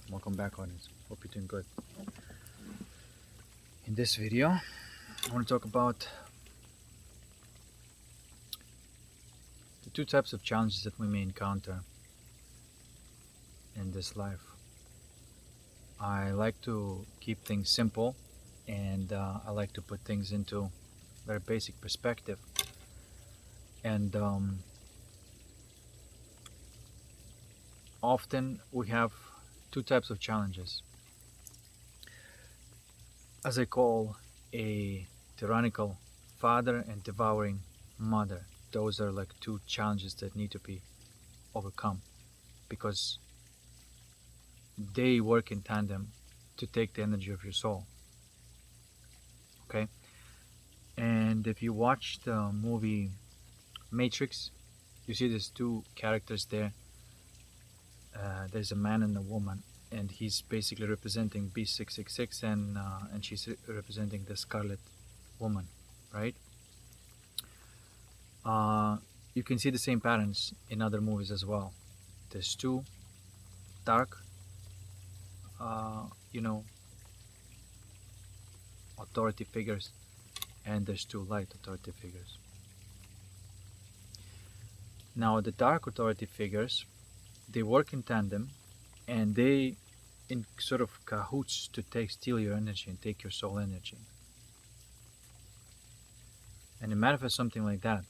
Welcome back, audience. Hope you're doing good. In this video, I want to talk about the two types of challenges that we may encounter in this life. I like to keep things simple, and I like to put things into very basic perspective. And often we have two types of challenges. As I call a tyrannical father and devouring mother. Those are like two challenges that need to be overcome because they work in tandem to take the energy of your soul. Okay? And if you watch the movie Matrix, you see there's two characters there. There's a man and a woman, and he's basically representing B666, and she's representing the Scarlet Woman, right? You can see the same patterns in other movies as well. There's two dark, authority figures, and there's two light authority figures. Now, the dark authority figures, they work in tandem, and they in sort of cahoots to steal your energy and take your soul energy. And it manifests something like that.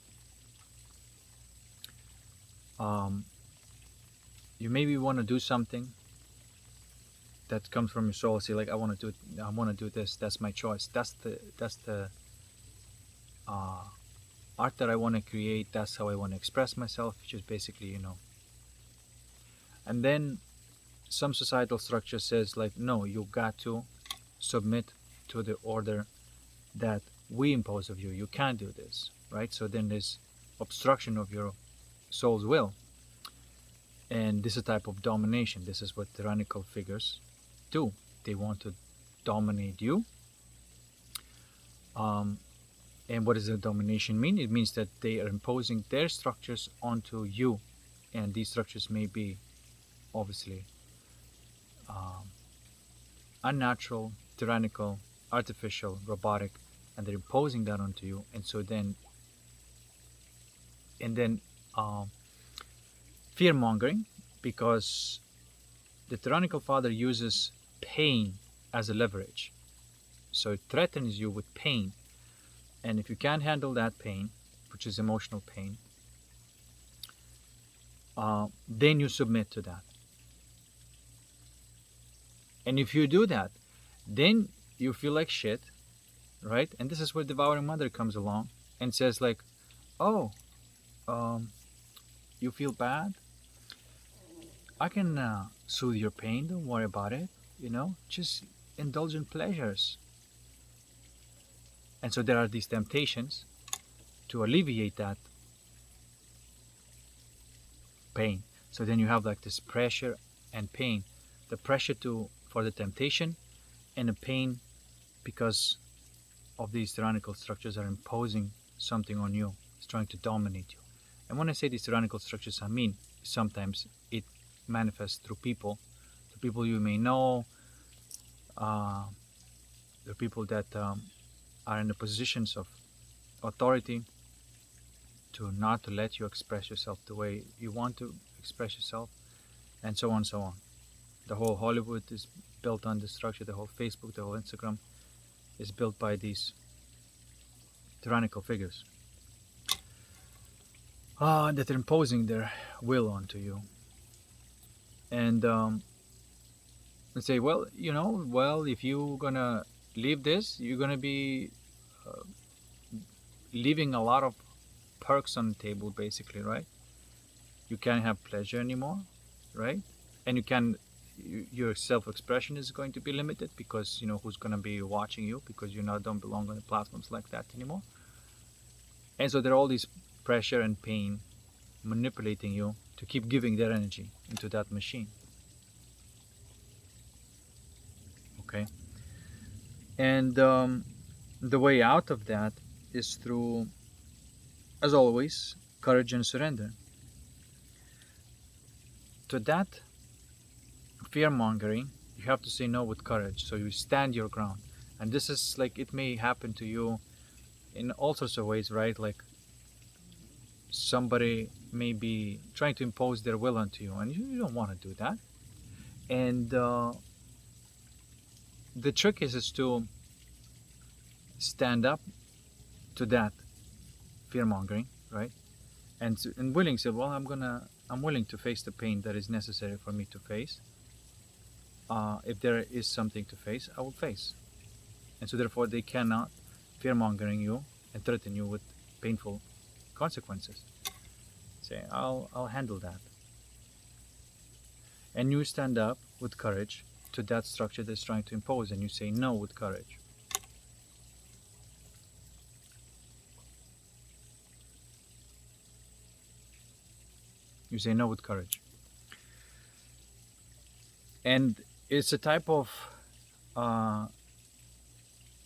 You maybe want to do something that comes from your soul. Say like, I want to do this. That's my choice. That's the art that I want to create. That's how I want to express myself. Which is basically, And then some societal structure says like, no, you got to submit to the order that we impose of you. You can't do this, right? So then there's obstruction of your soul's will. And this is a type of domination. This is what tyrannical figures do. They want to dominate you. And what does the domination mean? It means that they are imposing their structures onto you. And these structures may be obviously unnatural, tyrannical, artificial, robotic, and they're imposing that onto you. And so then fear-mongering, because the tyrannical father uses pain as a leverage. So it threatens you with pain. And if you can't handle that pain, which is emotional pain, then you submit to that. And if you do that, then you feel like shit, right? And this is where devouring mother comes along and says like, oh, you feel bad? I can soothe your pain. Don't worry about it. Just indulge in pleasures. And so there are these temptations to alleviate that pain. So then you have like this pressure and pain. The pressure for the temptation, and the pain because of these tyrannical structures are imposing something on you. It's trying to dominate you. And when I say these tyrannical structures, I mean sometimes it manifests through people you may know. The people that are in the positions of authority not to let you express yourself the way you want to express yourself, and so on and so on. The whole Hollywood is built on this structure. The whole Facebook, the whole Instagram is built by these tyrannical figures that are imposing their will onto you. And say, well, if you're gonna leave this, you're gonna be leaving a lot of perks on the table, basically, right? You can't have pleasure anymore, right? And your self-expression is going to be limited because who's going to be watching you, because you now don't belong on the platforms like that anymore. And so there are all these pressure and pain manipulating you to keep giving their energy into that machine. Okay? And the way out of that is through, as always, courage and surrender. To that fear mongering, you have to say no with courage. So you stand your ground. And this is like, it may happen to you in all sorts of ways, right? Like somebody may be trying to impose their will onto you, and you don't want to do that. And the trick is to stand up to that fear mongering, right? And willing say, well, I'm willing to face the pain that is necessary for me to face. If there is something to face, I will face. And so therefore they cannot fear mongering you and threaten you with painful consequences. Say, I'll handle that. And you stand up with courage to that structure that's trying to impose, and you say no with courage. You say no with courage. And it's a type of uh,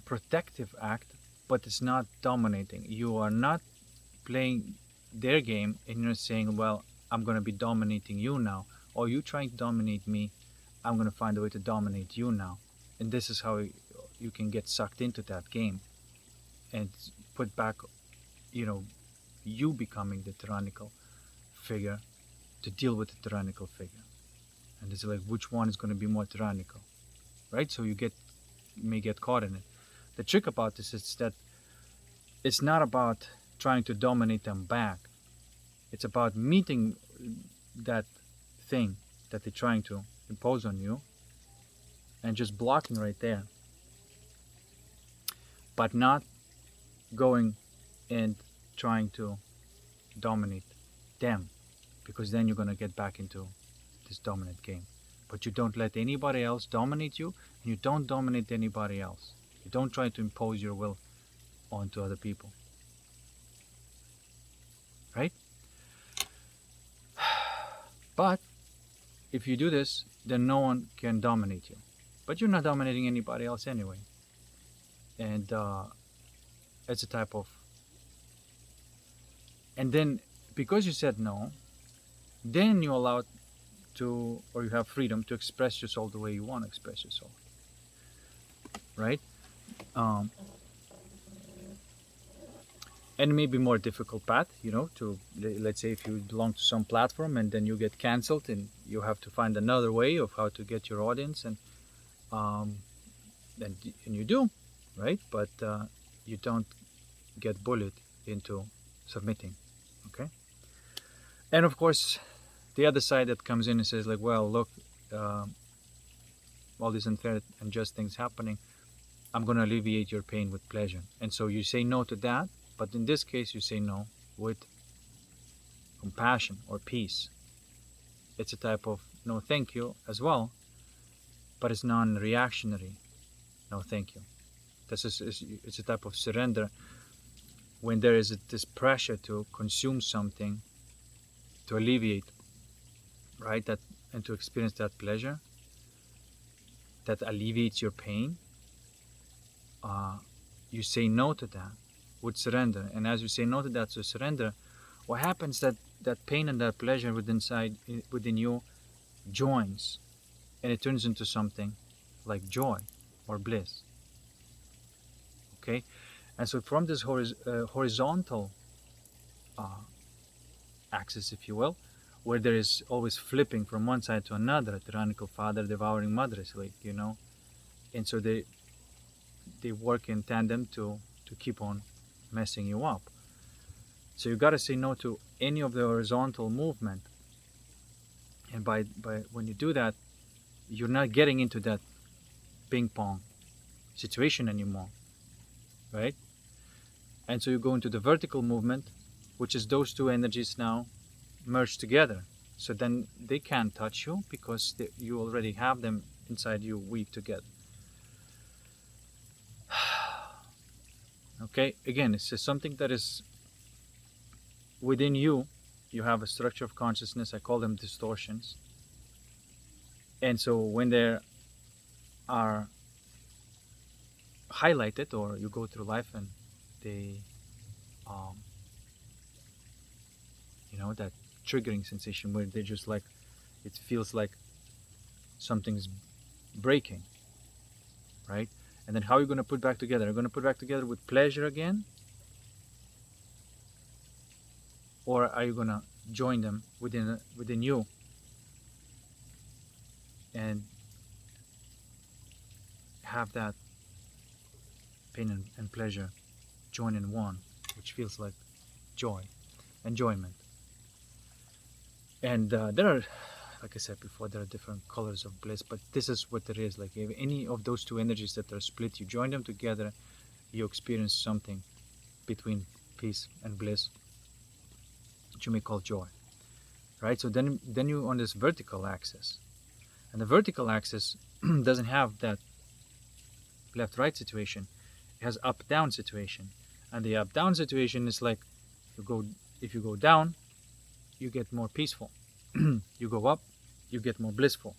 protective act, but it's not dominating. You are not playing their game and you're saying, well, I'm going to be dominating you now, or you trying to dominate me, I'm going to find a way to dominate you now. And this is how you can get sucked into that game and put back, you know, you becoming the tyrannical figure to deal with the tyrannical figure. And it's like, which one is going to be more tyrannical, right? So you may get caught in it. The trick about this is that it's not about trying to dominate them back. It's about meeting that thing that they're trying to impose on you and just blocking right there, but not going and trying to dominate them, because then you're going to get back into this dominant game. But you don't let anybody else dominate you, and you don't dominate anybody else. You don't try to impose your will onto other people, right? But if you do this, then no one can dominate you. But you're not dominating anybody else anyway. And it's a type of... And then, because you said no, then you allow to, or you have freedom to express yourself the way you want to express yourself, right? And maybe more difficult path, to, let's say if you belong to some platform and then you get canceled and you have to find another way of how to get your audience, and you do, right? But you don't get bullied into submitting, okay? And of course, the other side that comes in and says like, well, look, all these unfair and unjust things happening, I'm going to alleviate your pain with pleasure. And so you say no to that, but in this case you say no with compassion or peace. It's a type of no thank you as well, but it's non-reactionary no thank you. It's a type of surrender when there is this pressure to consume something, to alleviate, right, that, and to experience that pleasure that alleviates your pain. You say no to that with surrender, and as you say no to that to surrender, what happens that pain and that pleasure within you joins, and it turns into something like joy or bliss. Okay, and so from this horizontal axis, if you will, where there is always flipping from one side to another, a tyrannical father devouring mother, is like, and so they work in tandem to keep on messing you up. So you got to say no to any of the horizontal movement, and by when you do that, you're not getting into that ping pong situation anymore, right? And so you go into the vertical movement, which is those two energies now merged together. So then they can't touch you because you already have them inside you, weave together. Okay, again, it's just something that is within you. You have a structure of consciousness. I call them distortions. And so when they are highlighted, or you go through life and they, that triggering sensation where they just like, it feels like something's breaking, right? And then how are you going to put back together? Are you going to put back together with pleasure again? Or are you going to join them within you and have that pain and pleasure join in one, which feels like joy, enjoyment? And there are, like I said before, there are different colors of bliss, but this is what it is. Like, if any of those two energies that are split, you join them together, you experience something between peace and bliss, which you may call joy, right? So then you on this vertical axis, and the vertical axis doesn't have that left-right situation. It has up-down situation, and the up-down situation is like, if you go down, you get more peaceful. You go up, you get more blissful.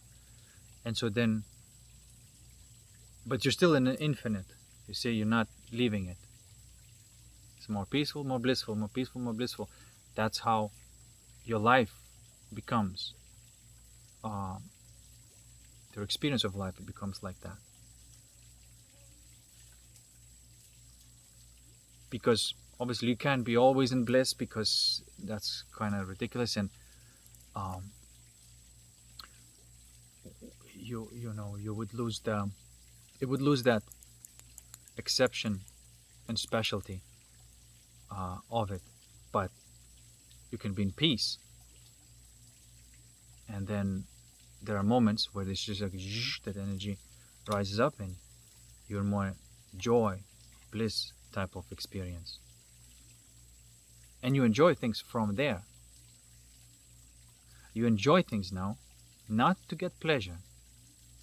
And so then, but you're still in an infinite. You say you're not leaving it. It's more peaceful, more blissful, more peaceful, more blissful. That's how your life becomes. Your experience of life, it becomes like that. Because obviously you can't be always in bliss, because that's kind of ridiculous, and you would lose that exception and specialty of it. But you can be in peace, and then there are moments where there's just like that energy rises up, and you're more joy, bliss type of experience, and you enjoy things from there. You enjoy things now, not to get pleasure,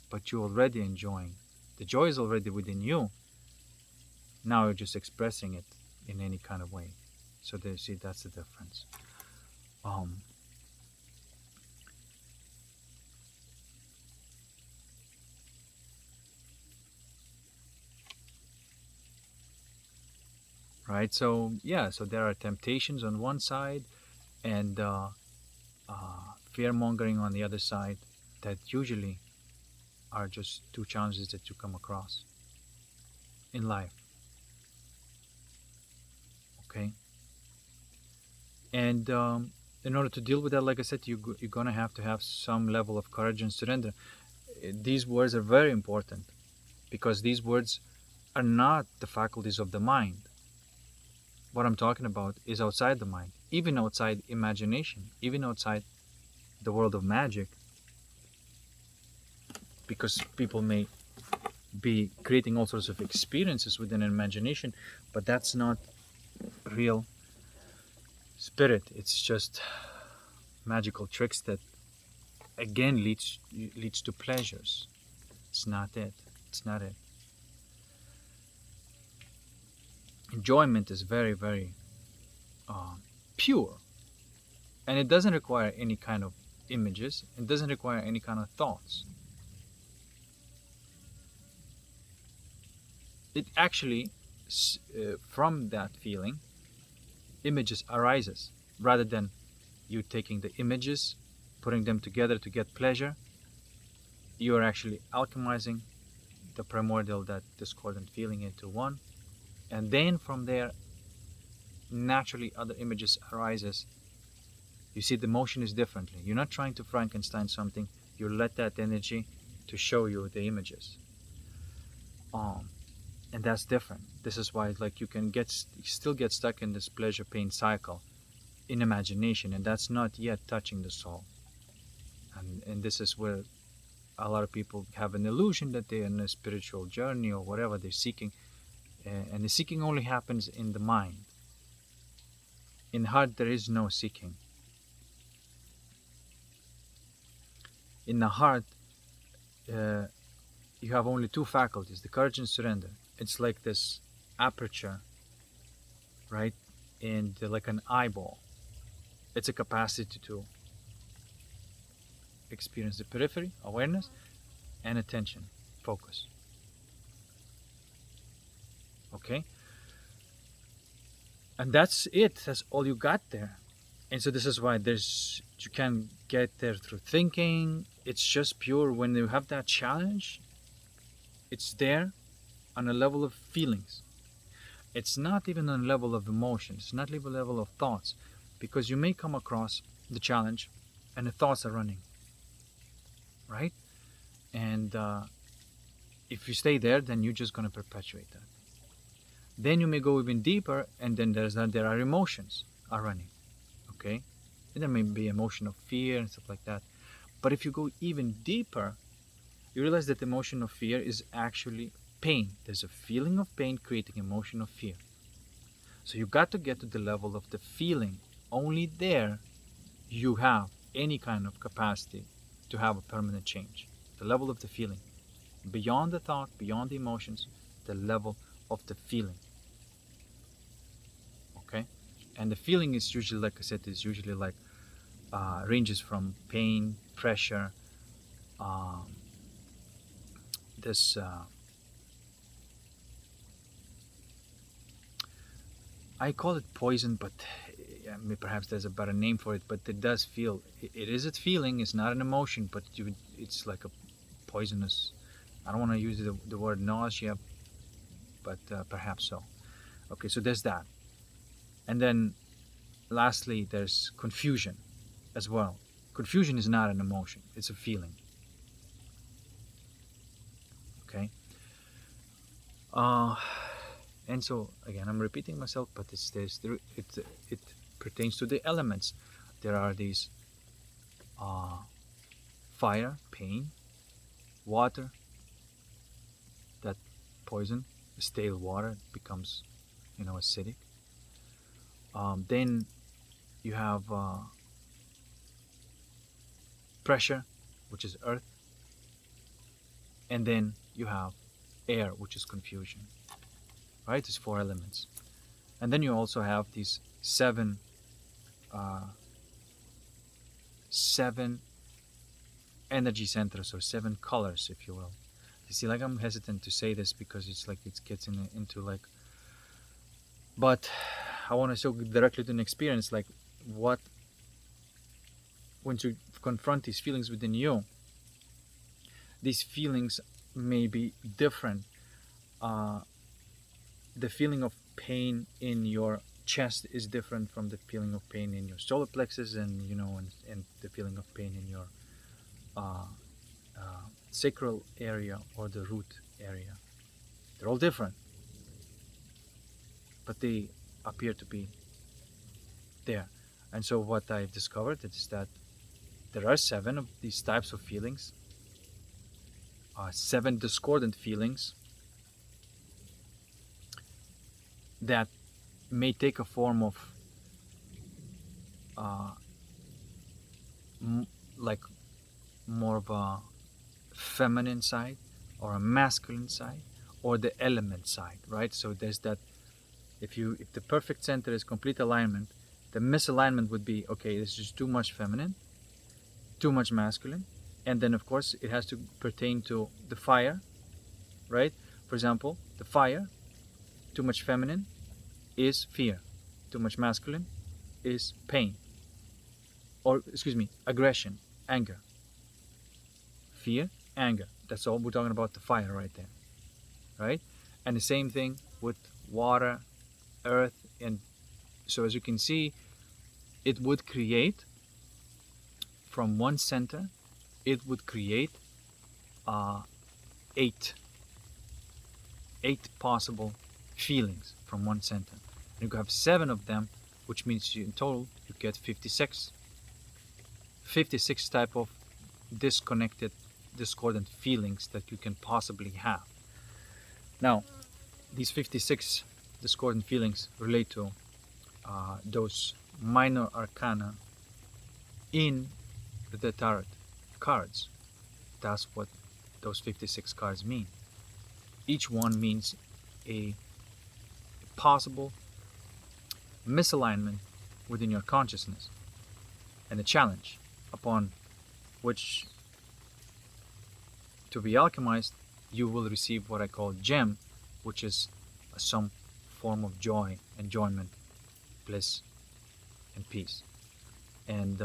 but you're already enjoying. The joy is already within you. Now you're just expressing it in any kind of way. So there, see, that's the difference. Right. So yeah. So there are temptations on one side, and fear mongering on the other side, that usually are just two challenges that you come across in life. Okay. And in order to deal with that, like I said, you're gonna have to have some level of courage and surrender. These words are very important, because these words are not the faculties of the mind. What I'm talking about is outside the mind, even outside imagination, even outside the world of magic, because people may be creating all sorts of experiences within an imagination, but that's not real spirit. It's just magical tricks that again leads to pleasures. It's not it. It's not it. Enjoyment is very, very pure, and it doesn't require any kind of images. It doesn't require any kind of thoughts. It actually, from that feeling, images arises, rather than you taking the images, putting them together to get pleasure. You are actually alchemizing the primordial, that discordant feeling, into one, and then from there naturally other images arises. You see, the motion is differently. You're not trying to Frankenstein something. You let that energy to show you the images, and that's different. This is why, like, you can still get stuck in this pleasure pain cycle in imagination, and that's not yet touching the soul. And this is where a lot of people have an illusion that they're in a spiritual journey or whatever they're seeking, and the seeking only happens in the mind. In the heart there is no seeking. In the heart you have only two faculties, the courage and surrender. It's like this aperture, right? And like an eyeball. It's a capacity to experience the periphery, awareness, and attention, focus. Okay? And that's it. That's all you got there. And so this is why you can get there through thinking. It's just pure. When you have that challenge, it's there on a level of feelings. It's not even on a level of emotions. It's not even a level of thoughts, because you may come across the challenge and the thoughts are running, right? And if you stay there, then you're just going to perpetuate that. Then you may go even deeper, and then there are emotions are running, okay? And there may be emotion of fear and stuff like that. But if you go even deeper, you realize that the emotion of fear is actually pain. There's a feeling of pain creating emotion of fear. So you got to get to the level of the feeling. Only there you have any kind of capacity to have a permanent change. The level of the feeling. Beyond the thought, beyond the emotions, the level of the feeling. Okay? And the feeling is usually, like I said, is usually like ranges from pain, pressure, um, this I call it poison, but I mean, perhaps there's a better name for it. But it does feel. It is a feeling. It's not an emotion, but it's like a poisonous. I don't want to use the word nausea, but perhaps so. Okay, so there's that, and then lastly, there's confusion as well. Confusion is not an emotion; it's a feeling. Okay. Uh, and so again, I'm repeating myself, but it pertains to the elements. There are these uh, fire, pain, water, that poison, stale water becomes, acidic. Then you have pressure, which is earth, and then you have air, which is confusion. Right? These four elements, and then you also have these uh, seven energy centers, or seven colors, if you will. You see, like, I'm hesitant to say this because it's like it gets into like, but I want to show directly to an experience, like what once you confront these feelings within you, these feelings may be different. Uh, the feeling of pain in your chest is different from the feeling of pain in your solar plexus, and and the feeling of pain in your uh, sacral area or the root area. They're all different, but they appear to be there. And so what I've discovered is that there are seven of these types of feelings, seven discordant feelings that may take a form of uh, like more of a feminine side or a masculine side or the element side, right? So there's that. If the perfect center is complete alignment, the misalignment would be, okay, this is too much feminine, too much masculine, and then of course it has to pertain to the fire, right? For example, the fire, too much feminine is fear, too much masculine is pain, or excuse me, aggression, anger. Fear, anger. That's all we're talking about, the fire right there, right? And the same thing with water, earth, and so as you can see, it would create from one center, it would create uh, eight possible feelings from one center. And you have seven of them, which means in total you get 56 type of disconnected, discordant feelings that you can possibly have. Now, these 56 discordant feelings relate to those minor arcana in the tarot cards. That's what those 56 cards mean. Each one means a possible misalignment within your consciousness and a challenge upon which to be alchemized, you will receive what I call gem, which is some form of joy, enjoyment, bliss, and peace. And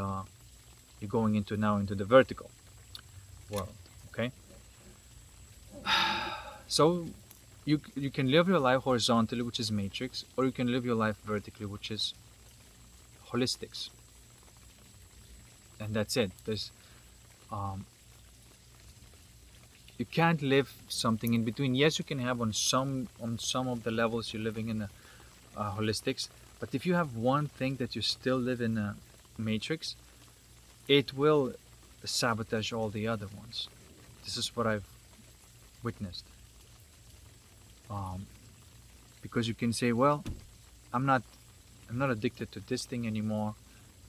you're going into the vertical. world. Okay, so you can live your life horizontally, which is matrix, or you can live your life vertically, which is holistics, and that's it. There's um, you can't live something in between. Yes, you can have on some of the levels you're living in a holistics, but if you have one thing that you still live in a matrix, it will sabotage all the other ones. This is what I've witnessed. Um, because you can say, well, I'm not I'm not addicted to this thing anymore.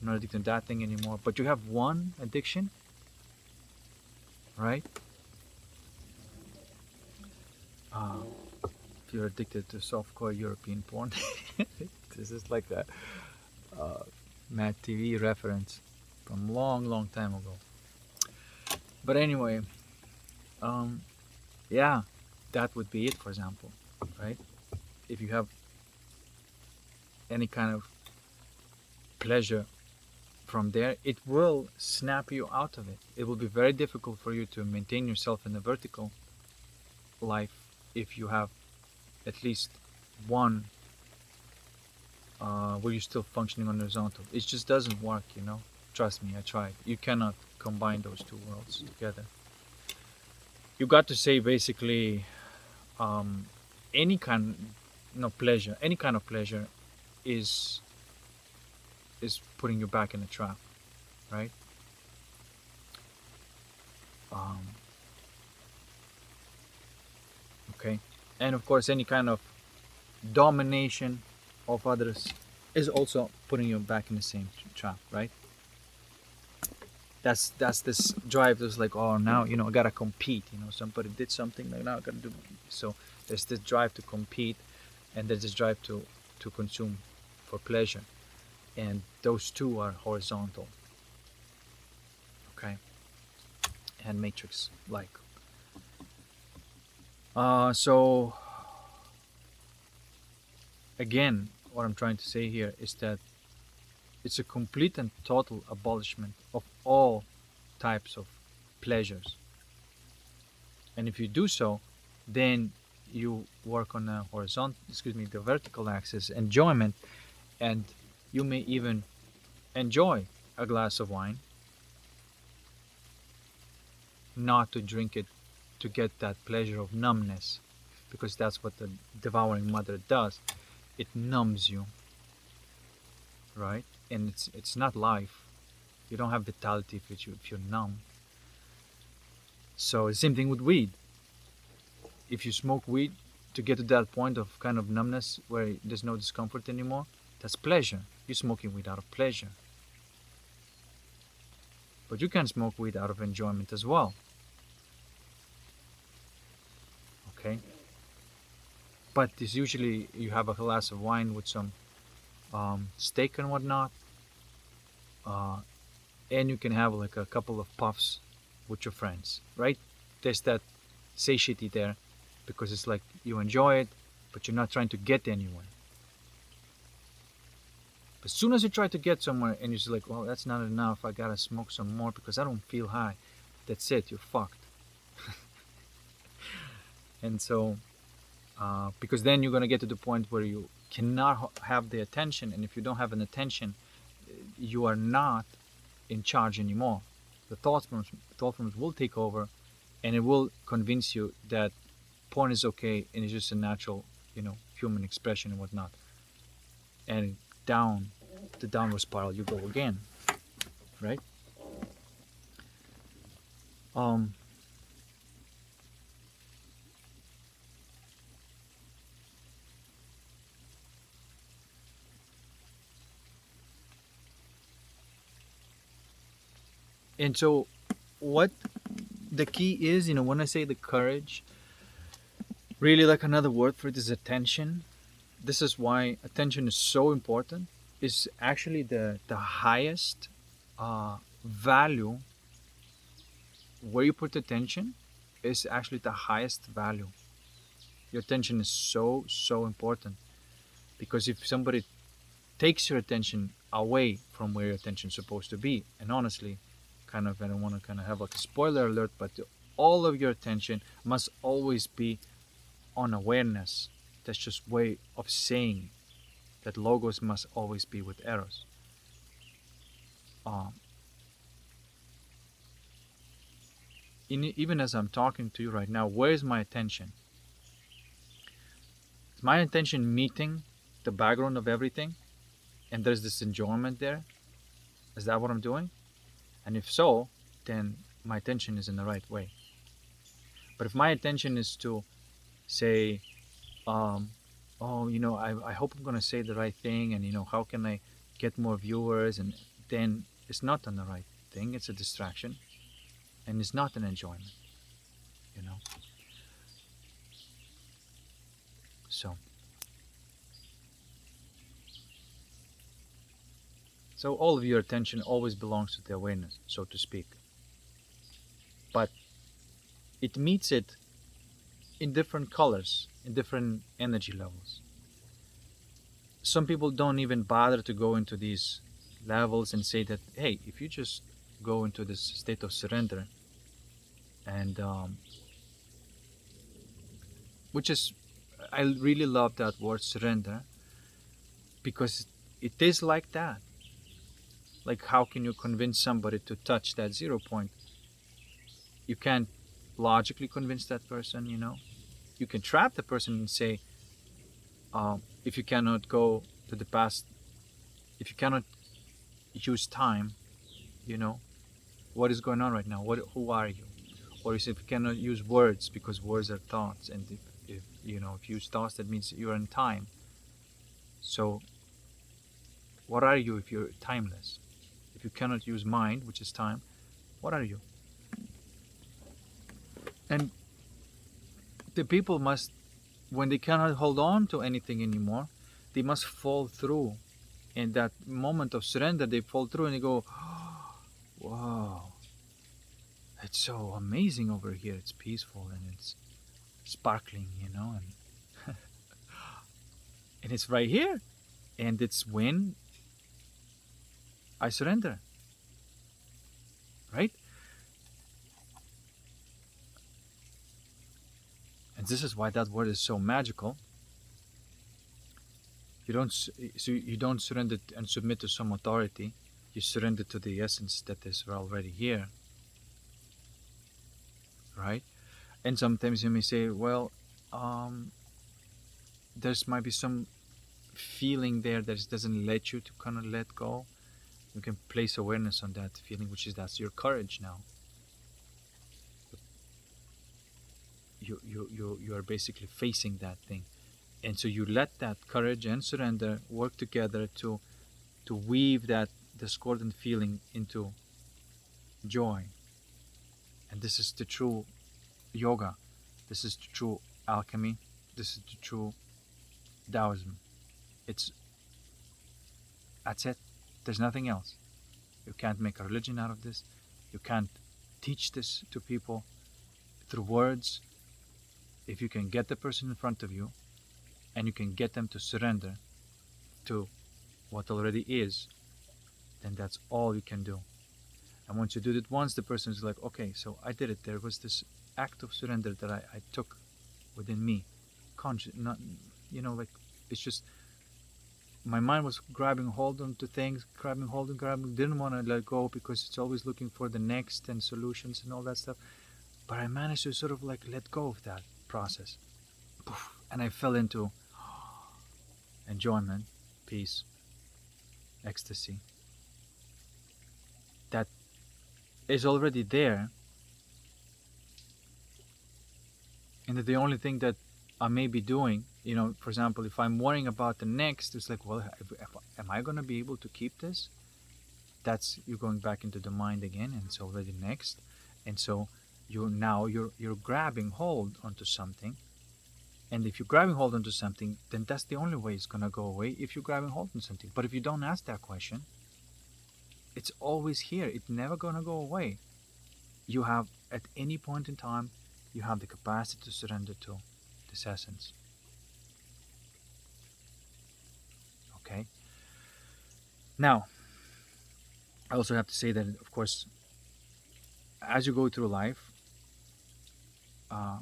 I'm not addicted to that thing anymore. But you have one addiction, right? Uh, if you're addicted to softcore European porn, this is like a Mad TV reference from long, long time ago. But anyway, um, yeah, that would be it. For example, right? If you have any kind of pleasure from there, it will snap you out of it. It will be very difficult for you to maintain yourself in the vertical life if you have at least one where you're still functioning on horizontal. It just doesn't work, you know. Trust me, I tried. You cannot combine those two worlds together. You got to say basically um, any kind, pleasure, any kind of pleasure is putting you back in a trap, right? Um, okay, and of course, any kind of domination of others is also putting you back in the same trap, right? That's this drive that's like, oh, now I gotta compete. Somebody did something, like, now I gotta do. So there's this drive to compete, and there's this drive to consume for pleasure, and those two are horizontal, okay, and matrix like. So again, what I'm trying to say here is that it's a complete and total abolishment of all types of pleasures. And if you do so, then you work on the vertical axis, enjoyment, and you may even enjoy a glass of wine, not to drink it to get that pleasure of numbness, because that's what the devouring mother does. It numbs you, right? And it's not life. You don't have vitality if you're numb. So the same thing with weed. If you smoke weed to get to that point of kind of numbness where there's no discomfort anymore, that's pleasure. You're smoking weed out of pleasure. But you can smoke weed out of enjoyment as well. Okay? But it's usually you have a glass of wine with some steak and whatnot, uh, and you can have like a couple of puffs with your friends, right? There's that satiety there because it's like you enjoy it, but you're not trying to get anywhere. As soon as you try to get somewhere and you're just like, well, that's not enough, I gotta smoke some more because I don't feel high. That's it, you're fucked. And so, because then you're gonna get to the point where you cannot have the attention, and if you don't have an attention, you are not in charge anymore. The thought forms will take over, and it will convince you that porn is okay and it's just a natural, human expression and whatnot. And down the downward spiral you go again, right? Um, and so, what the key is, when I say the courage, really like another word for it is attention. This is why attention is so important. Is actually the highest value. Where you put attention is actually the highest value. Your attention is so important, because if somebody takes your attention away from where your attention is supposed to be, and honestly, kind of, I don't want to kind of have like a spoiler alert, but all of your attention must always be on awareness. That's just way of saying that logos must always be with eros. Um, Even as I'm talking to you right now, where is my attention? Is my attention meeting the background of everything? And there's this enjoyment there? Is that what I'm doing? And if so, then my attention is in the right way. But if my attention is to say, um, oh, I hope I'm going to say the right thing, and how can I get more viewers, and then it's not on the right thing. It's a distraction, and it's not an enjoyment. You know. So, all of your attention always belongs to the awareness, so to speak. But it meets it in different colors, in different energy levels. Some people don't even bother to go into these levels and say that, hey, if you just go into this state of surrender, and which is, I really love that word surrender, because it is like that. Like, how can you convince somebody to touch that 0 point? You can't logically convince that person. You can trap the person and say, if you cannot go to the past, if you cannot use time, you know what is going on right now, who are you? Or if you cannot use words, because words are thoughts, and if if you use thoughts, that means you're in time. So what are you if you're timeless? If you cannot use mind, which is time, what are you? And the people must, when they cannot hold on to anything anymore, they must fall through. In that moment of surrender, they fall through and they go, wow, it's so amazing over here. It's peaceful and it's sparkling, and it's right here. And it's when I surrender, right? And this is why that word is so magical. You don't surrender and submit to some authority. You surrender to the essence that is already here, right? And sometimes you may say, well, there's might be some feeling there that doesn't let you to kind of let go. You can place awareness on that feeling, which is that's your courage now. You are basically facing that thing, and so you let that courage and surrender work together to weave that discordant feeling into joy. And this is the true yoga. This is the true alchemy. This is the true Taoism. It's That's it. There's nothing else. You can't make a religion out of this. You can't teach this to people through words. If you can get the person in front of you and you can get them to surrender to what already is, then that's all you can do. And once you do it once, the person is like, okay, so I did it. There was this act of surrender that I took within me. Conscious, not, like, it's just my mind was grabbing hold onto things, grabbing, didn't want to let go because it's always looking for the next and solutions and all that stuff. But I managed to sort of like let go of that process. Poof, and I fell into enjoyment, peace, ecstasy. That is already there. And the only thing that I may be doing, for example, if I'm worrying about the next, it's like, well, am I going to be able to keep this? That's you going back into the mind again, and it's already next. And so you're grabbing hold onto something. And if you're grabbing hold onto something, then that's the only way it's going to go away, if you're grabbing hold on something. But if you don't ask that question, it's always here. It's never going to go away. You have, at any point in time, you have the capacity to surrender to this essence. Okay? Now, I also have to say that, of course, as you go through life, uh,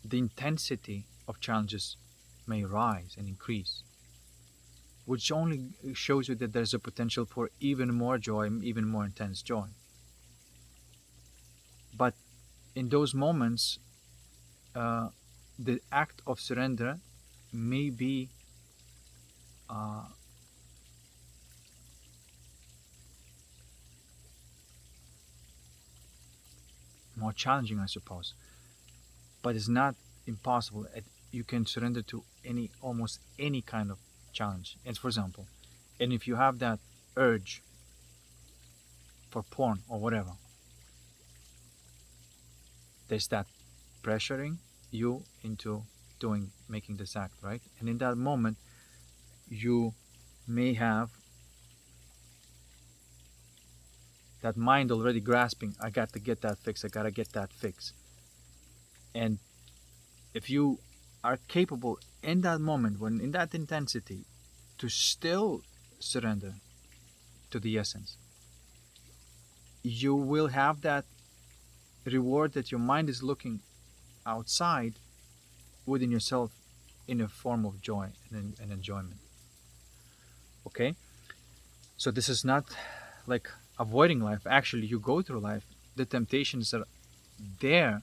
the intensity of challenges may rise and increase, which only shows you that there's a potential for even more joy, even more intense joy. But in those moments, uh, the act of surrender may be uh, more challenging, I suppose, but it's not impossible. You can surrender to almost any kind of challenge. And for example, and if you have that urge for porn or whatever, there's that pressuring you into making this act, right? And in that moment, you may have that mind already grasping, I got to get that fix, I gotta get that fix. And if you are capable in that moment, when in that intensity, to still surrender to the essence, you will have that reward that your mind is looking outside within yourself in a form of joy and enjoyment. Okay? So this is not like avoiding life. Actually, you go through life. The temptations are there,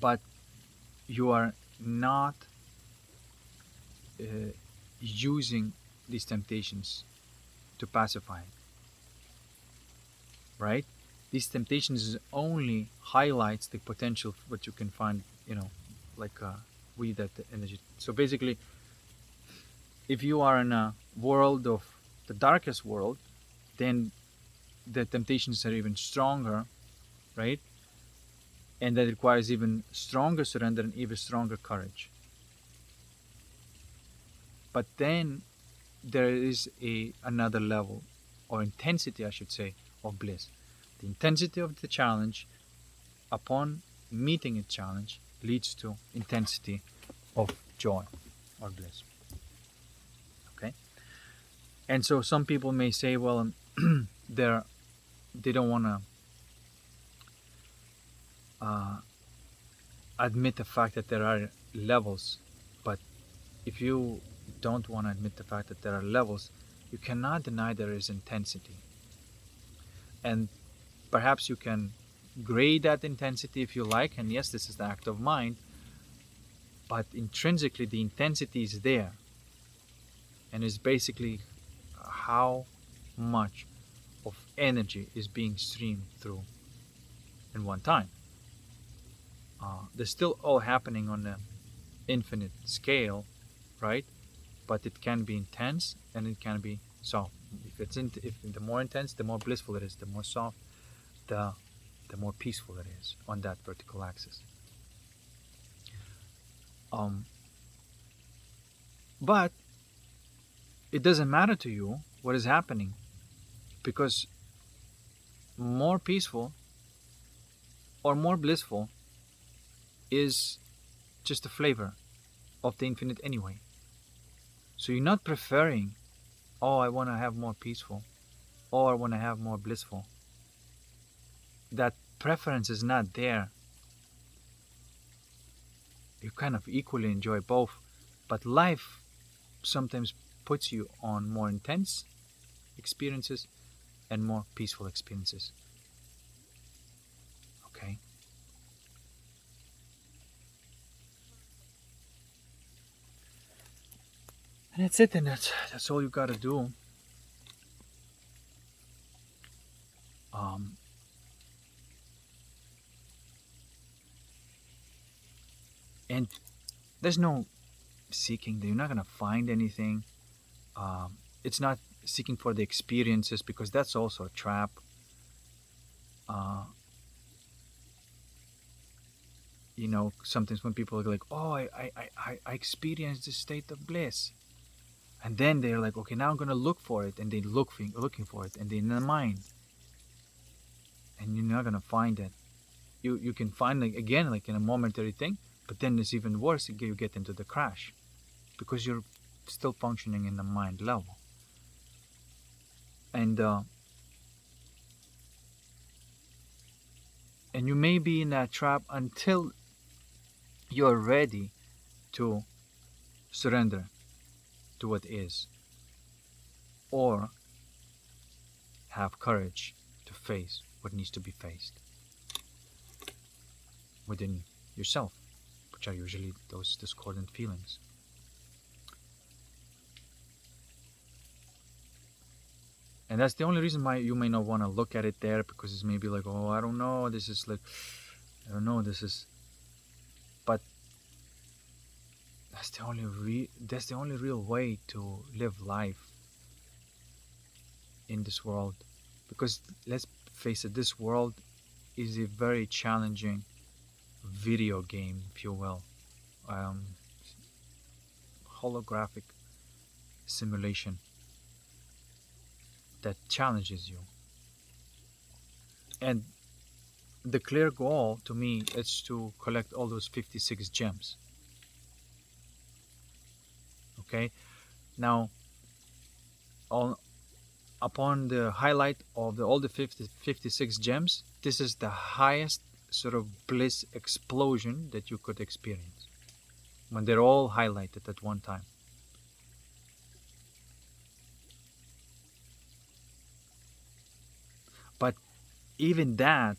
but you are not uh, using these temptations to pacify, right? These temptations only highlights the potential what you can find, like with that energy. So basically, if you are in a world of the darkest world, then the temptations are even stronger, right? And that requires even stronger surrender and even stronger courage. But then there is another level, or intensity, I should say, of bliss. The intensity of the challenge, upon meeting a challenge, leads to intensity of joy or bliss. Okay, and so some people may say, well, they don't want to uh, admit the fact that there are levels, but if you don't want to admit the fact that there are levels, you cannot deny there is intensity. And perhaps you can grade that intensity if you like, and yes, this is the act of mind, but intrinsically the intensity is there, and is basically how much of energy is being streamed through in one time. They're still all happening on an infinite scale, right? But it can be intense and it can be soft. If the more intense, the more blissful it is. The more soft, the more peaceful it is on that vertical axis. Um, but it doesn't matter to you what is happening, because more peaceful or more blissful is just a flavor of the infinite anyway. So you're not preferring, oh, I want to have more peaceful, or I want to have more blissful. That preference is not there. You kind of equally enjoy both, but life sometimes puts you on more intense experiences and more peaceful experiences. Okay? And that's it, and that's all you gotta do. Um, and there's no seeking. You're not gonna find anything. It's not seeking for the experiences, because that's also a trap. Uh, Sometimes when people are like, oh, I experienced this state of bliss, and then they're like, okay, now I'm gonna look for it, and they looking for it, and they're in the mind, and you're not gonna find it. You can find it again, like in a momentary thing, but then it's even worse. You get into the crash, because you're still functioning in the mind level. And And you may be in that trap until you're ready to surrender to what is, or have courage to face what needs to be faced within yourself, which are usually those discordant feelings. And that's the only reason why you may not want to look at it there, because it's maybe like, oh, I don't know, this is like, I don't know, this is, but that's the only real way to live life in this world, because let's face it, this world is a very challenging video game, if you will, um, holographic simulation that challenges you. And the clear goal to me is to collect all those 56 gems. Okay, now on upon the highlight of all the 56 gems, this is the highest sort of bliss explosion that you could experience when they're all highlighted at one time. But even that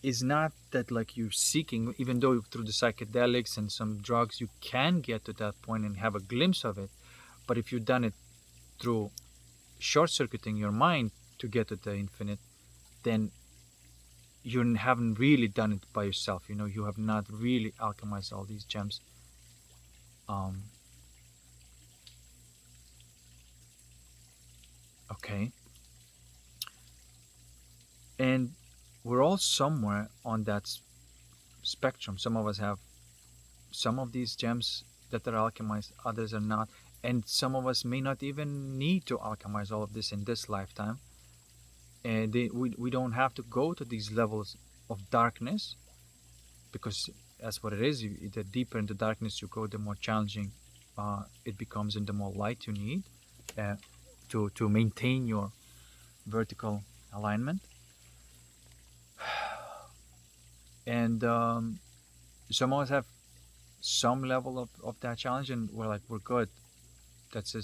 is not that like you're seeking, even though through the psychedelics and some drugs you can get to that point and have a glimpse of it. But if you've done it through short circuiting your mind to get to the infinite, then you haven't really done it by yourself. You know, you have not really alchemized all these gems. Um, okay. And we're all somewhere on that spectrum. Some of us have some of these gems that are alchemized, others are not. And some of us may not even need to alchemize all of this in this lifetime. And we don't have to go to these levels of darkness, because that's what it is. The deeper into darkness you go, the more challenging it becomes, and the more light you need uh, to maintain your vertical alignment. And some of us have some level of that challenge, and we're like, we're good. This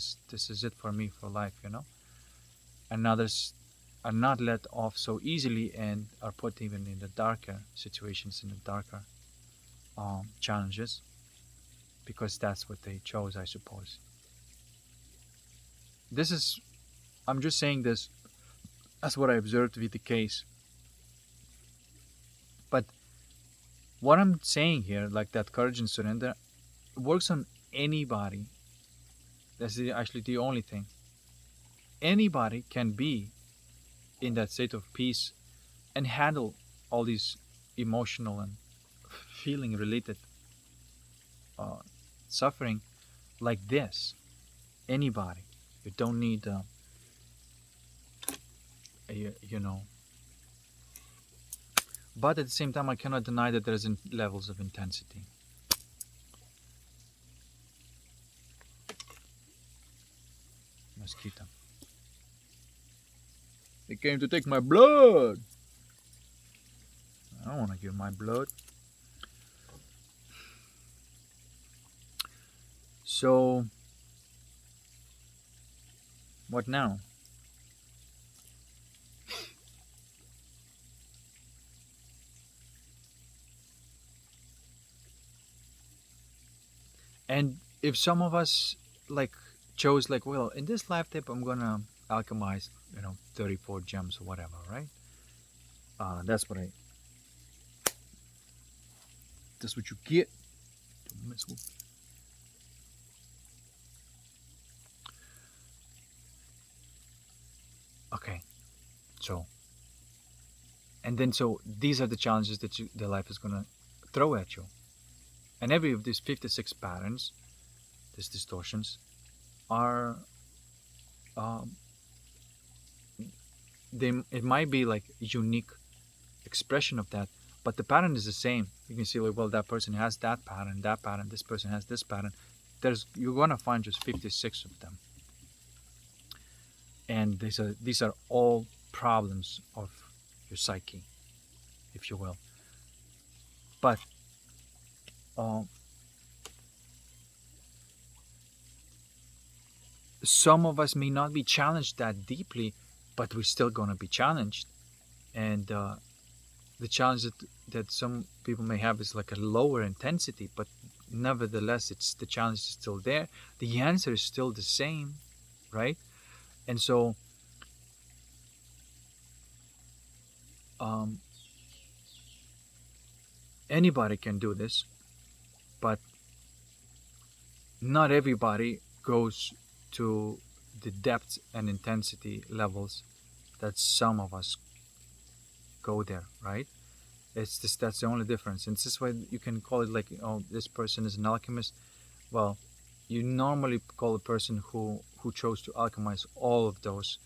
is it for me for life, you know. And others are not let off so easily and are put even in the darker situations, in the darker challenges, because that's what they chose, I suppose. This is, I'm just saying this as what I observed to be the case. But what I'm saying here, like that courage and surrender, works on anybody. That's actually the only thing. Anybody can be in that state of peace and handle all these emotional and feeling related uh, suffering like this. Anybody. You don't need, you know. But at the same time, I cannot deny that there's levels of intensity. Mosquito. They came to take my blood. I don't want to give my blood. So, what now? And if some of us like chose like, well, in this lifetime I'm gonna alchemize, 34 gems or whatever, right? That's what I. That's what you get. Don't mess with. Okay, so, and then so these are the challenges that the life is gonna throw at you, and every of these 56 patterns, these distortions, are um, it might be like unique expression of that, but the pattern is the same. You can see like, well, that person has that pattern, this person has this pattern. You're gonna find just 56 of them, and these are all problems of your psyche. if you will. But uh, some of us may not be challenged that deeply, but we're still going to be challenged. And the challenge that some people may have is like a lower intensity, but nevertheless, it's the challenge is still there. The answer is still the same, right? And so, um, anybody can do this, but not everybody goes to the depth and intensity levels that some of us go there, right? It's just that's the only difference. And this is why you can call it like, oh, this person is an alchemist. Well, you normally call a person who chose to alchemize all of those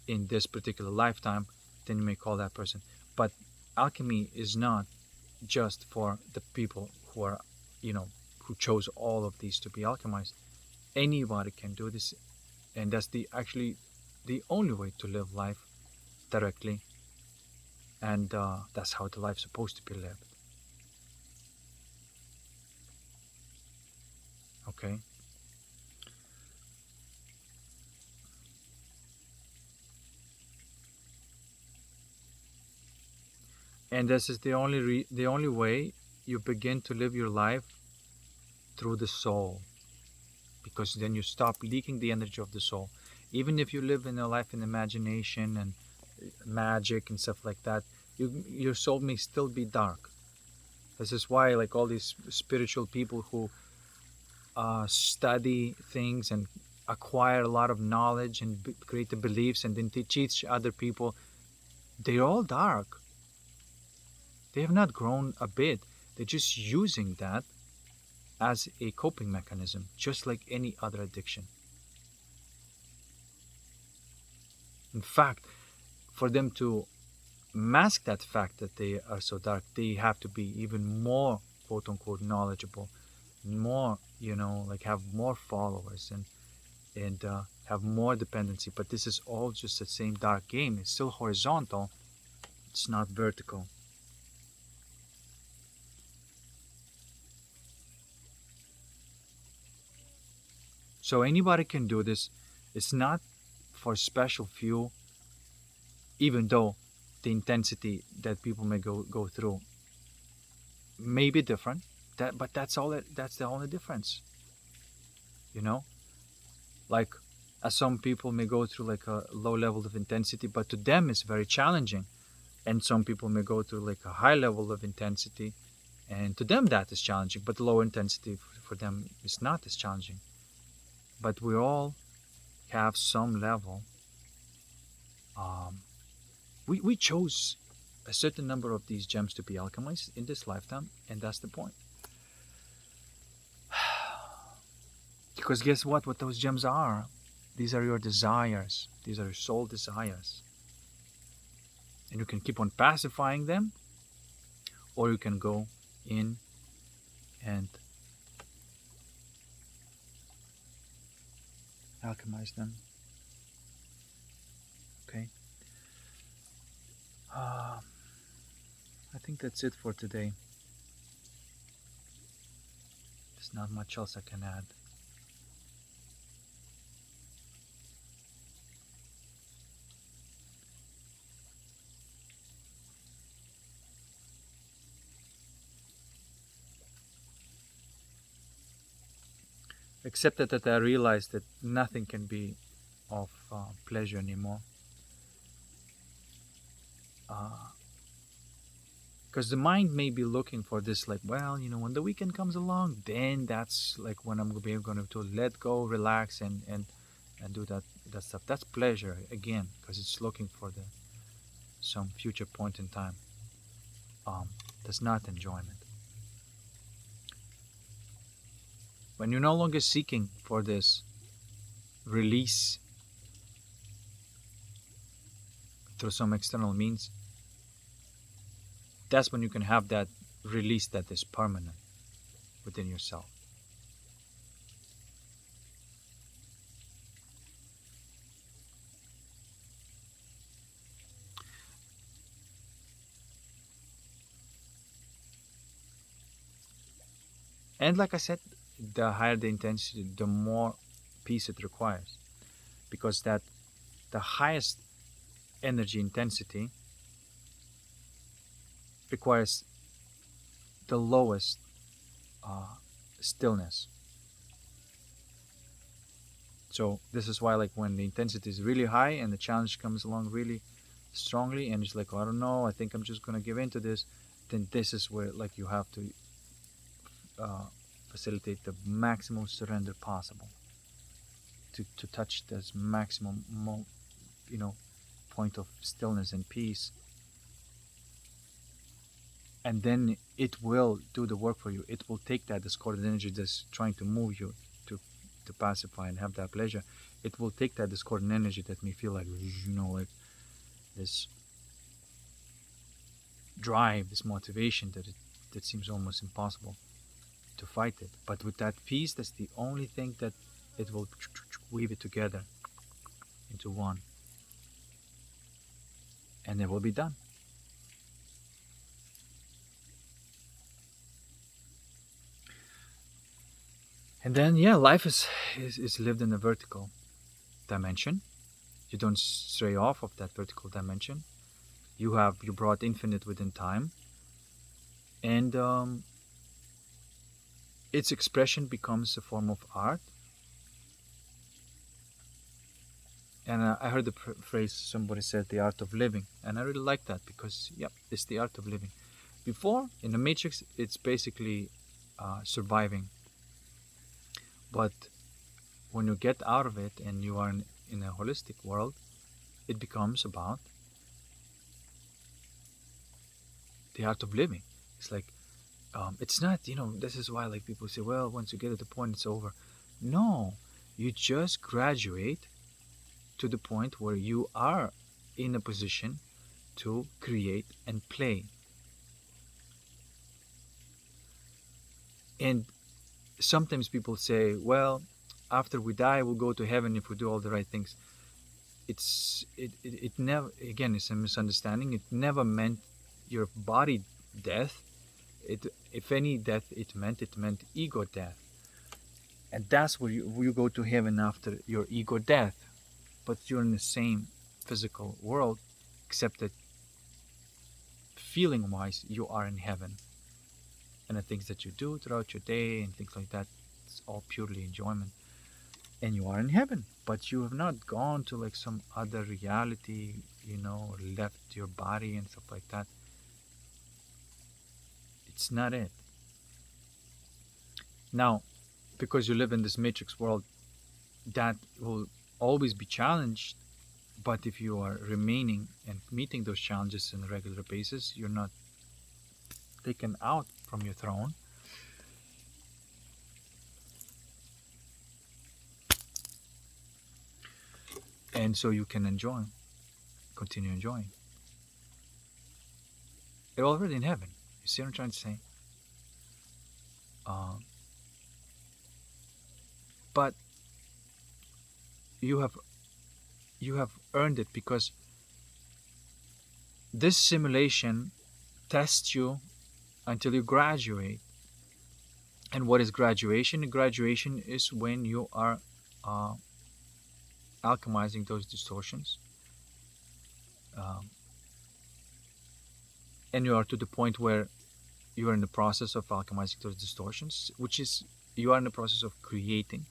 in this particular lifetime, then you may call that person. But alchemy is not just for the people who are, you know, who chose all of these to be alchemized. Anybody can do this, and that's the actually the only way to live life directly, and that's how the life's supposed to be lived. Okay, and this is the only way you begin to live your life through the soul, because then you stop leaking the energy of the soul. Even if you live in a life in imagination and magic and stuff like that, your soul may still be dark. This is why, like all these spiritual people who study things and acquire a lot of knowledge and create the beliefs and then they teach other people, they're all dark. They have not grown a bit. They're just using that as a coping mechanism, just like any other addiction. In fact, for them to mask that fact that they are so dark, they have to be even more quote unquote knowledgeable, more, like have more followers and have more dependency. But this is all just the same dark game. It's still horizontal, it's not vertical. So anybody can do this. It's not for special few, even though the intensity that people may go through may be different. But that's the only difference. You know, like as some people may go through like a low level of intensity, but to them it's very challenging. And some people may go through like a high level of intensity, and to them that is challenging. But low intensity for them is not as challenging. But we all have some level. Um, we chose a certain number of these gems to be alchemized in this lifetime, and that's the point. Because guess what? What those gems are? These are your desires. These are your soul desires. And you can keep on pacifying them, or you can go in and alchemize them. Okay. Uh, I think that's it for today. There's not much else I can add. Except that I realized that nothing can be of pleasure anymore. Because the mind may be looking for this, like, well, when the weekend comes along, then that's like when I'm going to let go, relax, and do that stuff. That's pleasure again, because it's looking for the some future point in time. That's not enjoyment. When you're no longer seeking for this release through some external means, that's when you can have that release that is permanent within yourself. And like I said, the higher the intensity, the more peace it requires, because that the highest energy intensity requires the lowest uh, stillness. So this is why, like, when the intensity is really high and the challenge comes along really strongly, and it's like, oh, I don't know, I think I'm just gonna give in to this, then this is where, like, you have to uh, facilitate the maximum surrender possible to touch this maximum point of stillness and peace, and then it will do the work for you. It will take that discordant energy that's trying to move you to pacify and have that pleasure. It will take that discordant energy that may feel like, like this drive, this motivation that seems almost impossible to fight it. But with that peace, that's the only thing that it will weave it together into one, and it will be done. And then, yeah, life is lived in a vertical dimension. You don't stray off of that vertical dimension. You brought infinite within time, and its expression becomes a form of art. And I heard the phrase, somebody said, the art of living, and I really like that, because yep, it's the art of living. Before, in the Matrix, it's basically surviving, but when you get out of it and you are in a holistic world, it becomes about the art of living. It's like, it's not, this is why, like, people say, well, once you get to the point, it's over. No, you just graduate to the point where you are in a position to create and play. And sometimes people say, well, after we die, we'll go to heaven if we do all the right things. It never, again, it's a misunderstanding. It never meant your body death. If any death it meant ego death. And that's where you go to heaven after your ego death. But you're in the same physical world, except that feeling wise, you are in heaven. And the things that you do throughout your day and things like that, it's all purely enjoyment. And you are in heaven, but you have not gone to like some other reality, or left your body and stuff like that. It's not it. Now, because you live in this matrix world, that will always be challenged. But if you are remaining and meeting those challenges on a regular basis, you're not taken out from your throne. And so you can continue enjoying. You're already in heaven. You see what I'm trying to say? But you have earned it, because this simulation tests you until you graduate. And what is graduation? Graduation is when you are alchemizing those distortions, and you are to the point where you are in the process of alchemizing those distortions, which is you are in the process of creating,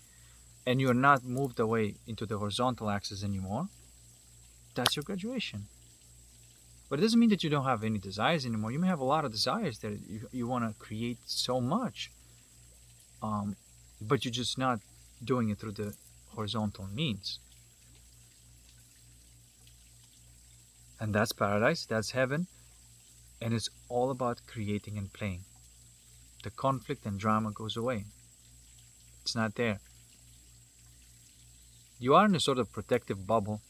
and you are not moved away into the horizontal axis anymore. That's your graduation. But it doesn't mean that you don't have any desires anymore. You may have a lot of desires that you want to create so much, but you're just not doing it through the horizontal means. And that's paradise, that's heaven, and it's all about creating and playing. The conflict and drama goes away. It's not there. You are in a sort of protective bubble,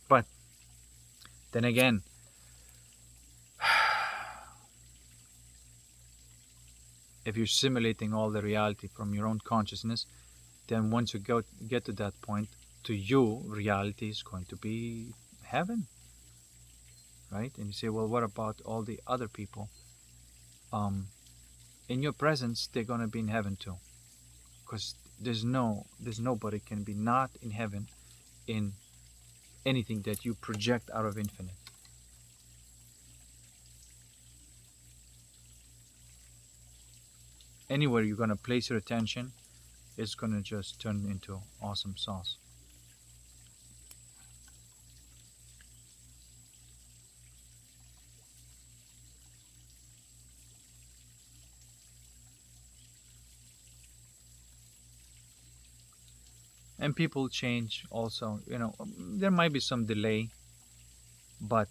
But then again, if you're simulating all the reality from your own consciousness, then once you get to that point, to you, reality is going to be heaven, right? And you say, well, what about all the other people? In your presence, they're gonna be in heaven too, because there's nobody can be not in heaven in anything that you project out of infinite. Anywhere you're gonna place your attention, it's gonna just turn into awesome sauce. And people change also. There might be some delay, but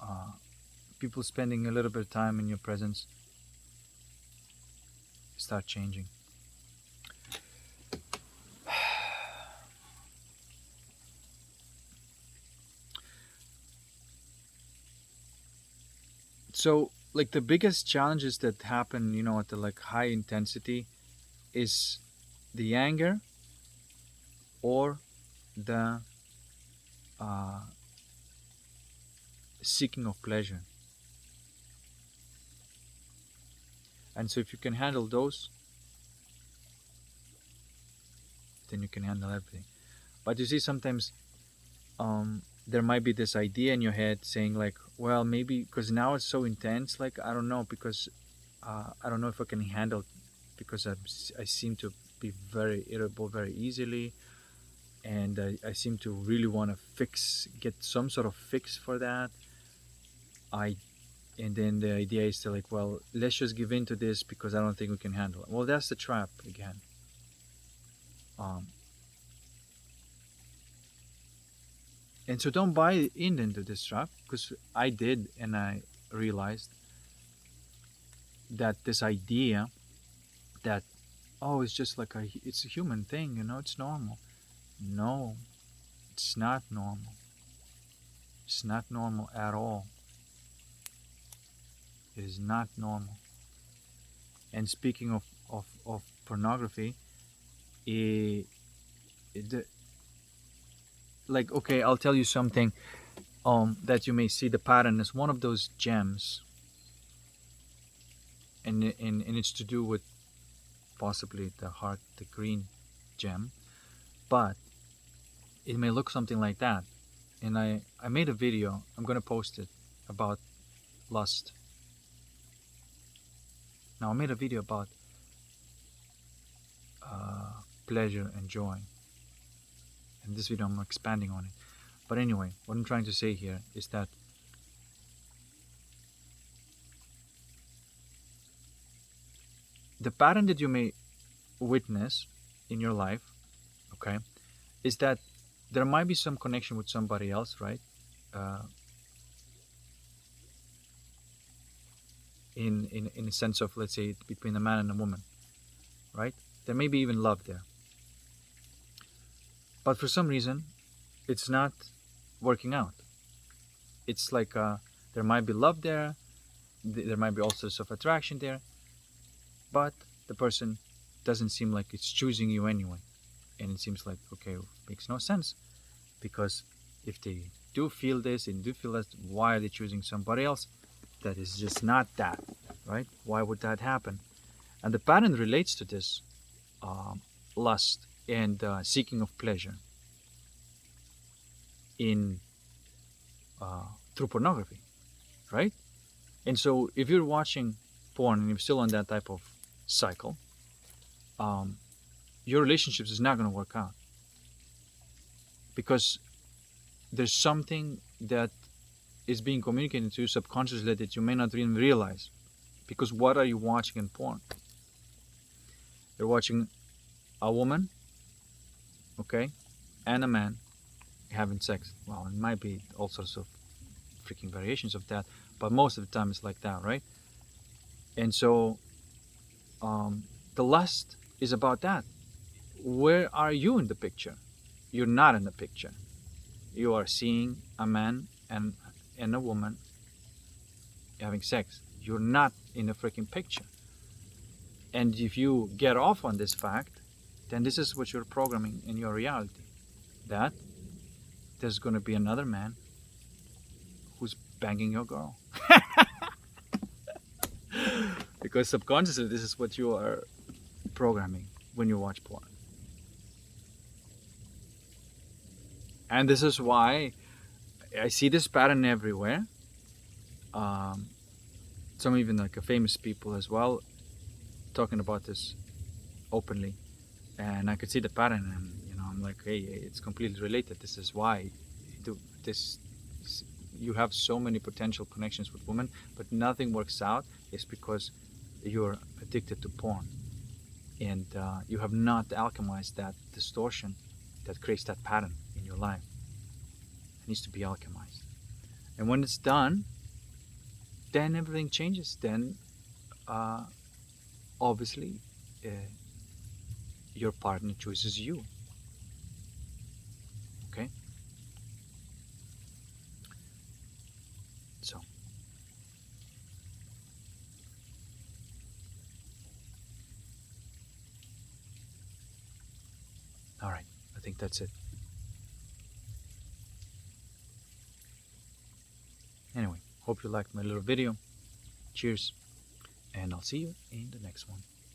uh, people spending a little bit of time in your presence start changing. So, like the biggest challenges that happen, at the like high intensity, is the anger or the uh, seeking of pleasure. And so, if you can handle those, then you can handle everything. But you see, sometimes there might be this idea in your head saying like, well, maybe because now it's so intense, like I don't know, because I don't know if I can handle, because I seem to be very irritable very easily, and I seem to really want to get some sort of fix for that. And then the idea is to like, well, let's just give in to this because I don't think we can handle it. Well, that's the trap again. Um, and so don't buy into this trap, because I did, and I realized that this idea that, oh, it's just like it's a human thing, it's normal. No, it's not normal. It's not normal at all. It is not normal. And speaking of pornography, like, okay, I'll tell you something that you may see the pattern as one of those gems, and it's to do with possibly the green gem, but it may look something like that. And I made a video, I'm going to post it, about lust. Now, I made a video about pleasure and joy. In this video, I'm expanding on it. But anyway, what I'm trying to say here is that the pattern that you may witness in your life, okay, is that there might be some connection with somebody else, right? In a sense of, let's say, between a man and a woman, right? There may be even love there. But for some reason, it's not working out. It's like there might be love there, there might be all sorts of attraction there, but the person doesn't seem like it's choosing you anyway. And it seems like, okay, makes no sense, because if they do feel this and do feel that, why are they choosing somebody else? That is just not that, right? Why would that happen? And the pattern relates to this lust and seeking of pleasure in through pornography, right? And so if you're watching porn and you're still on that type of cycle, your relationships is not going to work out, because there's something that is being communicated to you subconsciously that you may not even realize. Because what are you watching in porn? You're watching a woman, okay, and a man having sex. Well, it might be all sorts of freaking variations of that, but most of the time it's like that, right? And so the lust is about that. Where are you in the picture? You're not in the picture. You are seeing a man and a woman having sex. You're not in the freaking picture. And if you get off on this fact, then this is what you're programming in your reality. That there's going to be another man who's banging your girl. Because subconsciously, this is what you are programming when you watch porn. And this is why I see this pattern everywhere. Some even like famous people as well talking about this openly, and I could see the pattern, and I'm like, hey, it's completely related. This is why this. You have so many potential connections with women, but nothing works out. Is because you're addicted to porn, and you have not alchemized that distortion that creates that pattern in your life. It needs to be alchemized, and when it's done, then everything changes. Then obviously your partner chooses you. Okay, so all right, I think that's it. Anyway, hope you liked my little video. Cheers, and I'll see you in the next one.